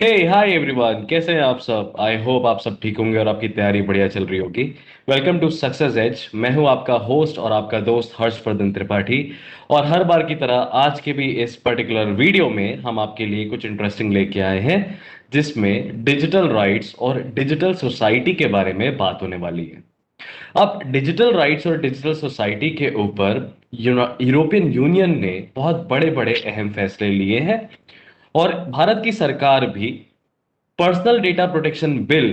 हे hi everyone, कैसे हैं आप सब। आई होप आप सब ठीक होंगे और आपकी तैयारी बढ़िया चल रही होगी। Welcome to Success Age. मैं हूं आपका होस्ट और आपका दोस्त हर्षवर्धन त्रिपाठी। और हर बार की तरह आज के भी इस पर्टिकुलर वीडियो में हम आपके लिए कुछ इंटरेस्टिंग लेके आए हैं, जिसमें डिजिटल राइट्स और डिजिटल सोसाइटी के बारे में बात होने वाली है। अब डिजिटल राइट्स और डिजिटल सोसाइटी के ऊपर यूरोपियन यूनियन ने बहुत बड़े बड़े अहम फैसले लिए हैं, और भारत की सरकार भी personal data protection bill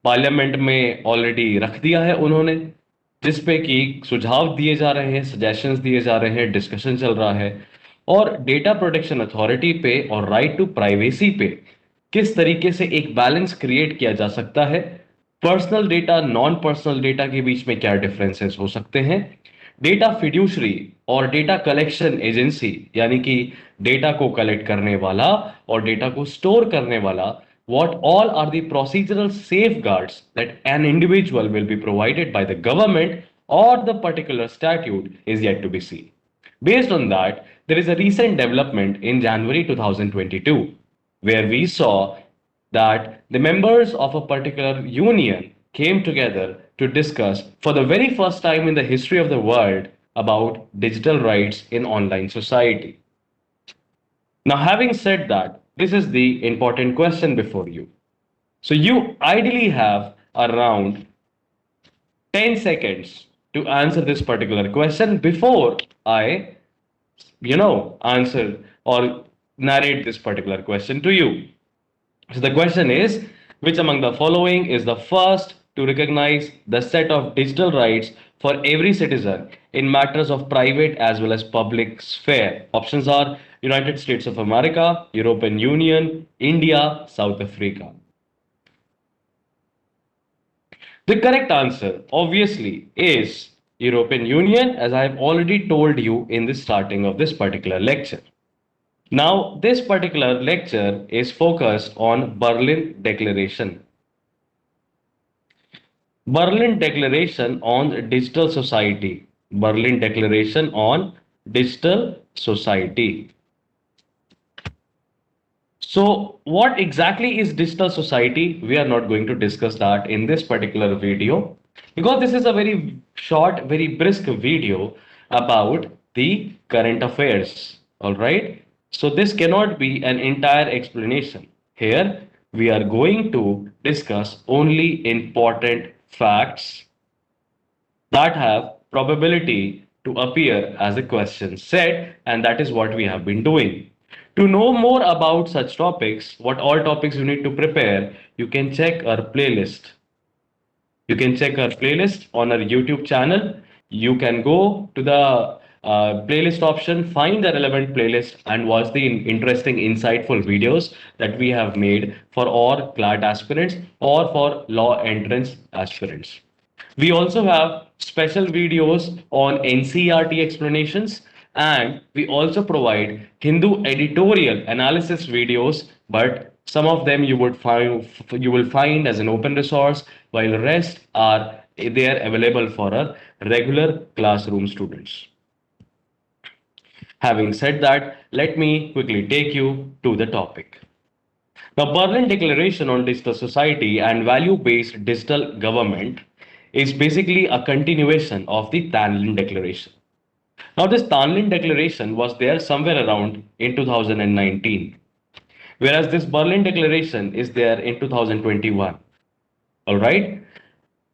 parliament में ऑलरेडी रख दिया है उन्होंने, जिसपे कि सुझाव दिए जा रहे हैं, सजेशंस दिए जा रहे हैं, डिस्कशन चल रहा है। और डेटा प्रोटेक्शन अथॉरिटी पे और राइट टू प्राइवेसी पे किस तरीके से एक बैलेंस क्रिएट किया जा सकता है, personal data non personal data के बीच में क्या डिफरेंसेस हो सकते हैं, डेटा फिड्यूशरी और डेटा कलेक्शन एजेंसी यानी कि डेटा को कलेक्ट करने वाला और डेटा को स्टोर करने वाला, what all are the procedural safeguards that an individual will be provided by the government or the particular statute is yet to be seen. Based on that, there is a recent development in January 2022 where we saw that the members of a particular union came together to discuss for the very first time in the history of the world about digital rights in online society. Now, having said that, this is the important question before you. So, you ideally have around 10 seconds to answer this particular question before I, answer or narrate this particular question to you. So the question is, which among the following is the first to recognize the set of digital rights for every citizen in matters of private as well as public sphere? Options are United States of America, European Union, India, South Africa. The correct answer obviously is European Union, as I have already told you in the starting of this particular lecture. Now, this particular lecture is focused on Berlin Declaration. Berlin Declaration on Digital Society. Berlin Declaration on Digital Society. So, what exactly is digital society? We are not going to discuss that in this particular video because this is a very short, very brisk video about the current affairs. All right. So, this cannot be an entire explanation. Here, we are going to discuss only important facts that have probability to appear as a question set, and that is what we have been doing. To know more about such topics, what all topics you need to prepare, you can check our playlist. You can check our playlist on our YouTube channel. You can go to the playlist option, find the relevant playlist, and watch the interesting, insightful videos that we have made for all CLAT aspirants or for law entrance aspirants. We also have special videos on NCRT explanations, and we also provide Hindu editorial analysis videos, but some of them you will find as an open resource, while the rest are there available for our regular classroom students. Having said that, let me quickly take you to the topic. The Berlin Declaration on Digital Society and Value-Based Digital Government is basically a continuation of the Tanlin Declaration. Now, this Tanlin Declaration was there somewhere around in 2019, whereas this Berlin Declaration is there in 2021. All right.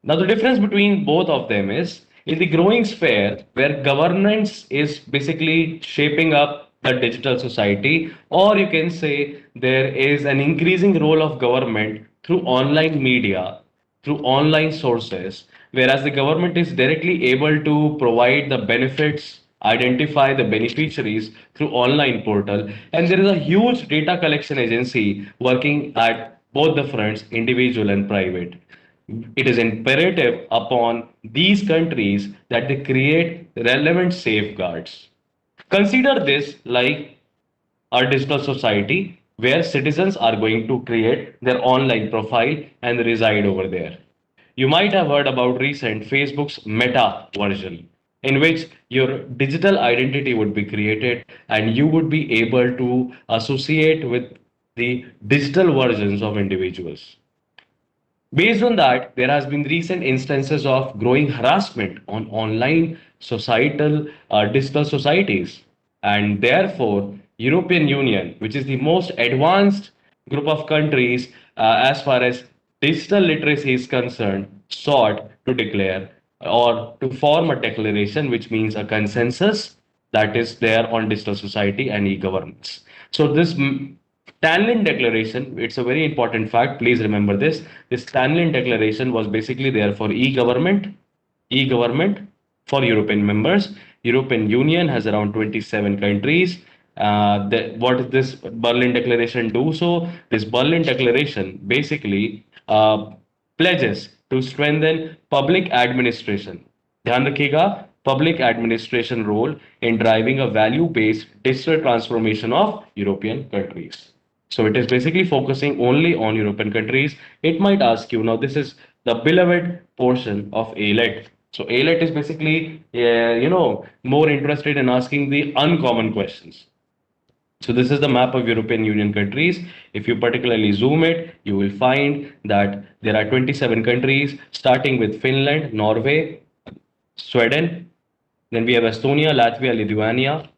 Now, the difference between both of them is in the growing sphere where governance is basically shaping up the digital society, or you can say there is an increasing role of government through online media, through online sources, whereas the government is directly able to provide the benefits, identify the beneficiaries through online portal, and there is a huge data collection agency working at both the fronts, individual and private. It is imperative upon these countries that they create relevant safeguards. Consider this like our digital society where citizens are going to create their online profile and reside over there. You might have heard about recent Facebook's meta version, in which your digital identity would be created and you would be able to associate with the digital versions of individuals. Based on that, there has been recent instances of growing harassment on online societal digital societies, and therefore European Union, which is the most advanced group of countries as far as digital literacy is concerned, sought to declare or to form a declaration, which means a consensus that is there on digital society and e-governance. So this Stanlin Declaration, it's a very important fact. Please remember this. This Stanlin Declaration was basically there for e-government for European members. European Union has around 27 countries. What does this Berlin Declaration do? So this Berlin Declaration basically pledges to strengthen public administration. ध्यान रखिएगा public administration role in driving a value-based digital transformation of European countries. So it is basically focusing only on European countries. It might ask you now, this is the beloved portion of AILET. So AILET is basically, more interested in asking the uncommon questions. So this is the map of European Union countries. If you particularly zoom it, you will find that there are 27 countries, starting with Finland, Norway, Sweden. Then we have Estonia, Latvia, Lithuania,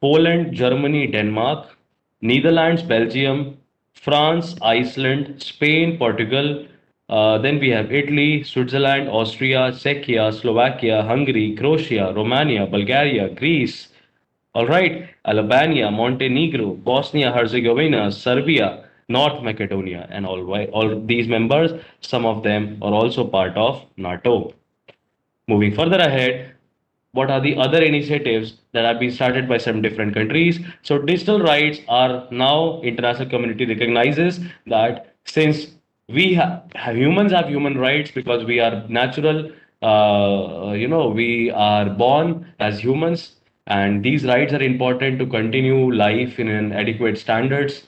Poland, Germany, Denmark, Netherlands, Belgium, France, Iceland, Spain, Portugal. Then we have Italy, Switzerland, Austria, Czechia, Slovakia, Hungary, Croatia, Romania, Bulgaria, Greece. All right, Albania, Montenegro, Bosnia Herzegovina, Serbia, North Macedonia, and all these members, some of them are also part of NATO. Moving further ahead, what are the other initiatives that have been started by some different countries? So digital rights are now international community recognizes that since humans have human rights because we are natural, we are born as humans, and these rights are important to continue life in an adequate standards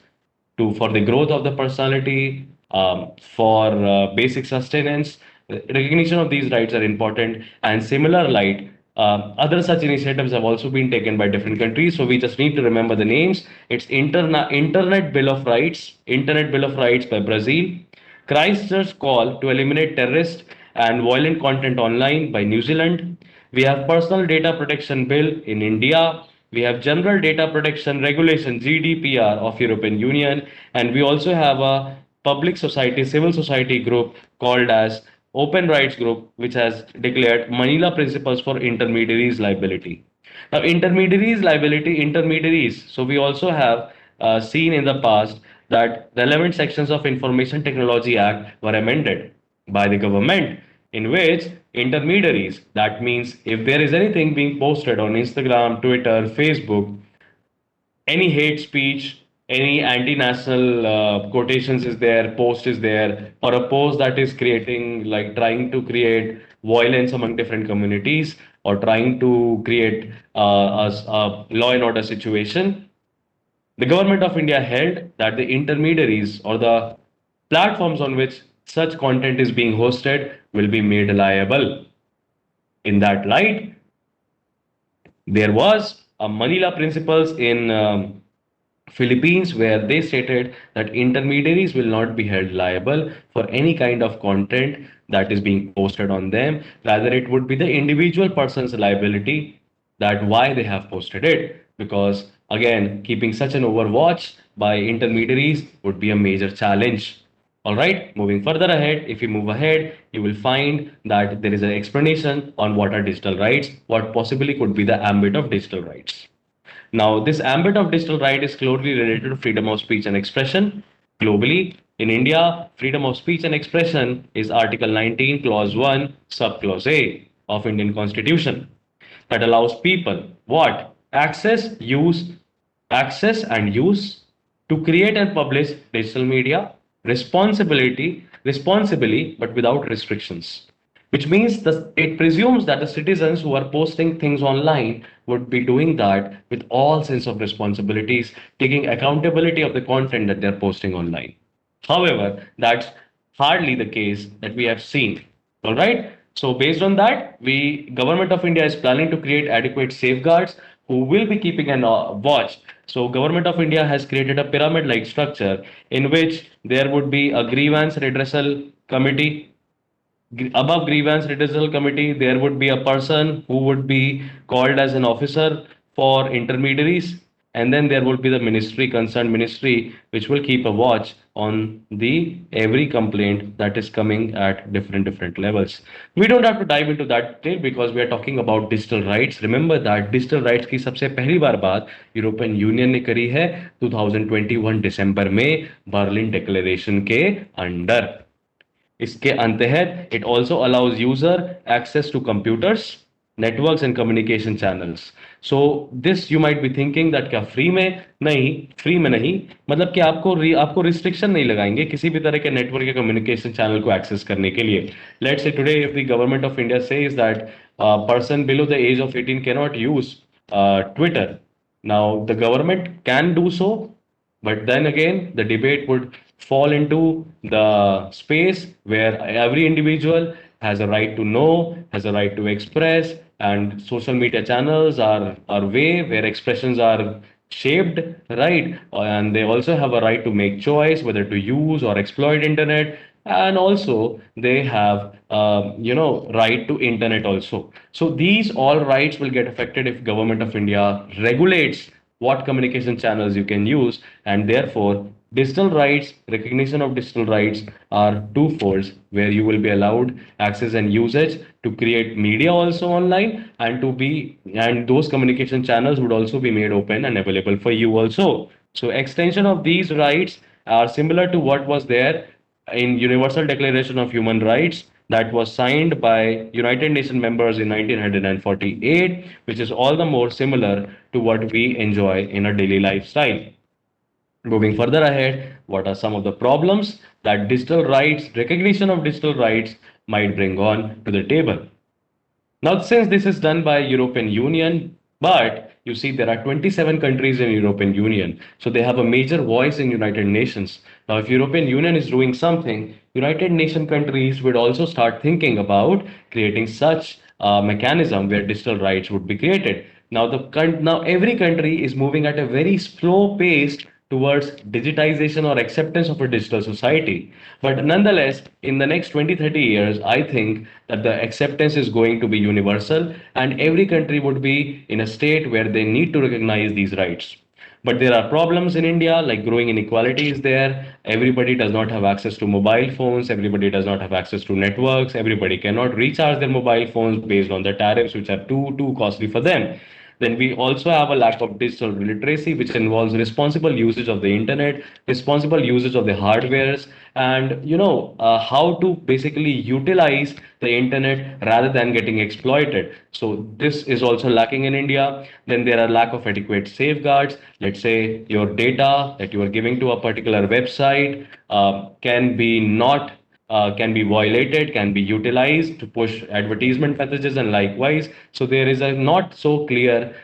to for the growth of the personality, for basic sustenance. Recognition of these rights are important, and similar light. Other such initiatives have also been taken by different countries, so we just need to remember the names. It's Internet Bill of Rights, Internet Bill of Rights by Brazil, Christchurch call to eliminate terrorist and violent content online by New Zealand. We have Personal Data Protection Bill in India. We have General Data Protection Regulation GDPR of European Union, and we also have a public society, civil society group called as Open Rights Group, which has declared Manila Principles for Intermediaries Liability. Now, intermediaries. So we also have seen in the past that relevant sections of Information Technology Act were amended by the government, in which intermediaries, that means if there is anything being posted on Instagram, Twitter, Facebook, any hate speech, any anti-national quotations is there, post is there, or a post that is creating, like trying to create violence among different communities or trying to create a law and order situation, the government of India held that the intermediaries or the platforms on which such content is being hosted will be made liable. In that light, there was a Manila Principles in Philippines where they stated that intermediaries will not be held liable for any kind of content that is being posted on them. Rather, it would be the individual person's liability that why they have posted it. Because again, keeping such an overwatch by intermediaries would be a major challenge. All right, moving further ahead, if you move ahead, you will find that there is an explanation on what are digital rights, what possibly could be the ambit of digital rights. Now, this ambit of digital right is closely related to freedom of speech and expression. Globally, in India, freedom of speech and expression is Article 19, Clause 1, Subclause A of Indian Constitution that allows people what? Access and use to create and publish digital media responsibly, but without restrictions, which means that it presumes that the citizens who are posting things online would be doing that with all sense of responsibilities, taking accountability of the content that they're posting online. However, that's hardly the case that we have seen. All right. So based on that, we government of India is planning to create adequate safeguards who will be keeping an watch So Government of India has created a pyramid-like structure in which there would be a grievance redressal committee. Above grievance redressal committee, there would be a person who would be called as an officer for intermediaries, and then there would be the ministry, concerned ministry, which will keep a watch on the every complaint that is coming at different levels. We don't have to dive into that detail because we are talking about digital rights. Remember that digital rights की सबसे पहली बार बात European union ने करी है 2021 दिसंबर में Berlin declaration के under. इसके अंतर्गत it also allows user access to computers, networks and communication channels. So this you might be thinking that क्या फ्री में नहीं, फ्री में नहीं, मतलब कि आपको रिस्ट्रिक्शन नहीं लगाएंगे किसी भी तरह के नेटवर्क या कम्युनिकेशन चैनल को एक्सेस करने के लिए. Let's say today if the government of India says that a person below the age of 18 cannot use Twitter. Now the government can do so, but then again, the debate would fall into the space where every individual has a right to know, has a right to express, and social media channels are way where expressions are shaped, right? And they also have a right to make choice whether to use or exploit internet, and also they have right to internet also. So these all rights will get affected if government of India regulates what communication channels you can use, and therefore digital rights, recognition of digital rights are two folds where you will be allowed access and usage to create media also online, and those communication channels would also be made open and available for you also. So extension of these rights are similar to what was there in Universal Declaration of Human Rights that was signed by United Nations members in 1948, which is all the more similar to what we enjoy in a daily lifestyle. Moving further ahead, what are some of the problems that digital rights, recognition of digital rights might bring on to the table? Now, since this is done by European Union, but you see there are 27 countries in European Union, so they have a major voice in United Nations. Now, if European Union is doing something, United Nation countries would also start thinking about creating such a mechanism where digital rights would be created. Now every country is moving at a very slow pace towards digitization or acceptance of a digital society. But nonetheless, in the next 20, 30 years, I think that the acceptance is going to be universal and every country would be in a state where they need to recognize these rights. But there are problems in India, like growing inequality is there. Everybody does not have access to mobile phones. Everybody does not have access to networks. Everybody cannot recharge their mobile phones based on the tariffs, which are too costly for them. Then we also have a lack of digital literacy, which involves responsible usage of the internet, responsible usage of the hardwares, and how to basically utilize the internet rather than getting exploited. So this is also lacking in India. Then there are lack of adequate safeguards. Let's say your data that you are giving to a particular website can be violated, can be utilized to push advertisement messages and likewise. So there is a not so clear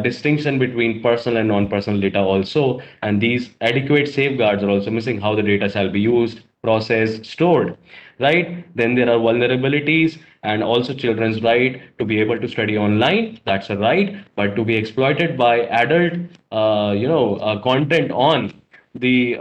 distinction between personal and non-personal data also, and these adequate safeguards are also missing how the data shall be used, processed, stored, right? Then there are vulnerabilities and also children's right to be able to study online. That's a right, but to be exploited by adult, content on the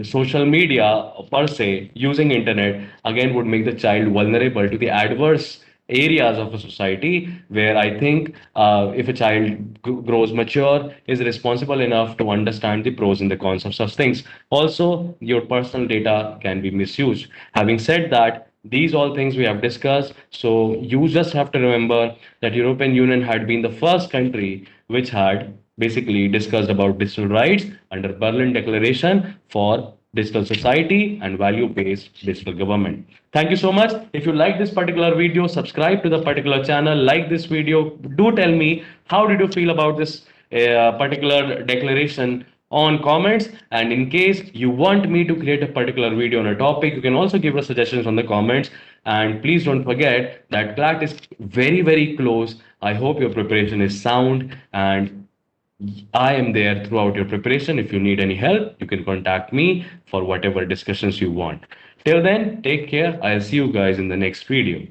social media per se using internet again would make the child vulnerable to the adverse areas of a society where I think if a child grows mature is responsible enough to understand the pros and the cons of such things. Also your personal data can be misused. Having said that, these all things we have discussed, so you just have to remember that European Union had been the first country which had basically discussed about digital rights under Berlin Declaration for digital society and value-based digital government. Thank you so much. If you like this particular video, subscribe to the particular channel, like this video. Do tell me how did you feel about this particular declaration on comments, and in case you want me to create a particular video on a topic, you can also give us suggestions on the comments. And please don't forget that CLAT is very close. I hope your preparation is sound and I am there throughout your preparation. If you need any help, you can contact me for whatever discussions you want. Till then, take care. I'll see you guys in the next video.